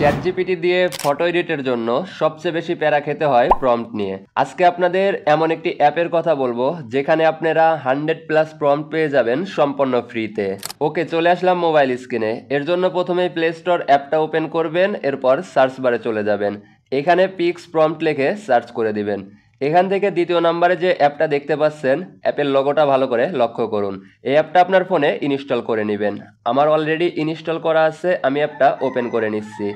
ChatGPT দিয়ে photo এডিটের জন্য সবচেয়ে বেশি প্যারা খেতে হয় প্রম্পট নিয়ে। আজকে আপনাদের এমন একটি অ্যাপের কথা বলবো যেখানে আপনারা 100+ প্রম্পট পেয়ে যাবেন সম্পূর্ণ ফ্রিতে। ওকে, চলে আসলাম মোবাইল স্ক্রিনে। এর জন্য প্রথমেই প্লে স্টোর অ্যাপটা ওপেন করবেন, এরপর সার্চ বারে চলে যাবেন। এখানে পিক্স প্রম্পট লিখে সার্চ করে দিবেন। এখান থেকে দ্বিতীয় নম্বরে যে অ্যাপটা দেখতে পাচ্ছেন, অ্যাপের লোগোটা ভালো করে লক্ষ্য করুন। এই অ্যাপটা আপনার ফোনে ইনস্টল করে নেবেন। আমার অলরেডি ইনস্টল করা আছে, আমি অ্যাপটা ওপেন করে নিচ্ছি।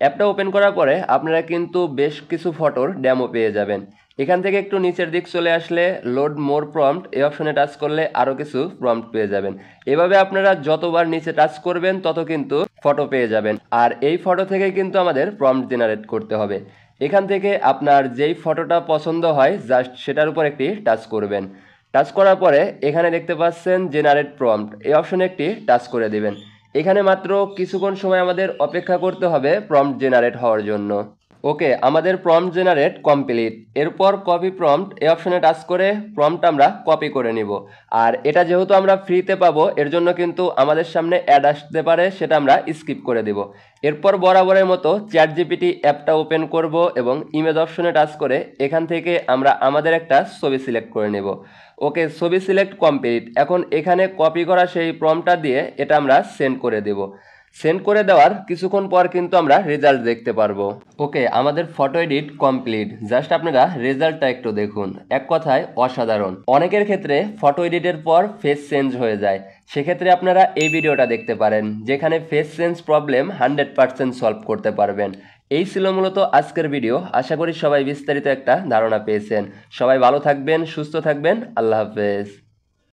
অ্যাপটা ওপেন করার পরে আপনারা কিন্তু বেশ কিছু ফটোর ডেমো পেয়ে যাবেন। এখান থেকে একটু নিচের দিক চলে আসলে লোড মোর প্রম্পট এই অপশনে টাচ করলে আরও কিছু প্রম্পট পেয়ে যাবেন। এভাবে আপনারা যতবার নিচে টাচ করবেন তত কিন্তু ফটো পেয়ে যাবেন। আর এই ফটো থেকে কিন্তু আমাদের প্রম্পট জেনারেট করতে হবে। এখান থেকে আপনার যেই ফটোটা পছন্দ হয় জাস্ট সেটার উপর একটি টাচ করবেন। টাচ করার পরে এখানে দেখতে পাচ্ছেন জেনারেট প্রম্পট, এই অপশনে একটি টাচ করে দিবেন। এখানে মাত্র কিছুক্ষণ সময় আমাদের অপেক্ষা করতে হবে প্রম্পট জেনারেট হওয়ার জন্য। ওকে, আমাদের প্রম্পট জেনারেট কমপ্লিট। এরপর কপি প্রম্পট এই অপশনে টাচ করে প্রম্পট আমরা কপি করে নিব। আর এটা যেহেতু আমরা ফ্রিতে পাবো, এর জন্য কিন্তু আমাদের সামনে অ্যাড আসতে পারে, সেটা আমরা স্কিপ করে দিব। এরপর বরাবরের মতো চ্যাটজিপিটি অ্যাপটা ওপেন করব এবং ইমেজ অপশনে টাচ করে এখান থেকে আমরা আমাদের একটা ছবি সিলেক্ট করে নেব। ওকে, ছবি সিলেক্ট কমপ্লিট। এখন এখানে কপি করা সেই প্রম্পটটা দিয়ে এটা আমরা সেন্ড করে দেব। সেন্ড করে দেওয়ার কিছুক্ষণ পর কিন্তু আমরা রেজাল্ট দেখতে পারবো। ওকে, আমাদের ফটো এডিট কমপ্লিট। জাস্ট আপনারা রেজাল্টটা একটু দেখুন, এক কথায় অসাধারণ। অনেকের ক্ষেত্রে ফটো এডিটের পর ফেস চেঞ্জ হয়ে যায়, সেক্ষেত্রে আপনারা এই ভিডিওটা দেখতে পারেন যেখানে ফেস চেঞ্জ প্রবলেম 100% সলভ করতে পারবেন। এই ছিল মূলত আজকের ভিডিও। আশা করি সবাই বিস্তারিত একটা ধারণা পেয়েছেন। সবাই ভালো থাকবেন, সুস্থ থাকবেন। আল্লাহ হাফেজ।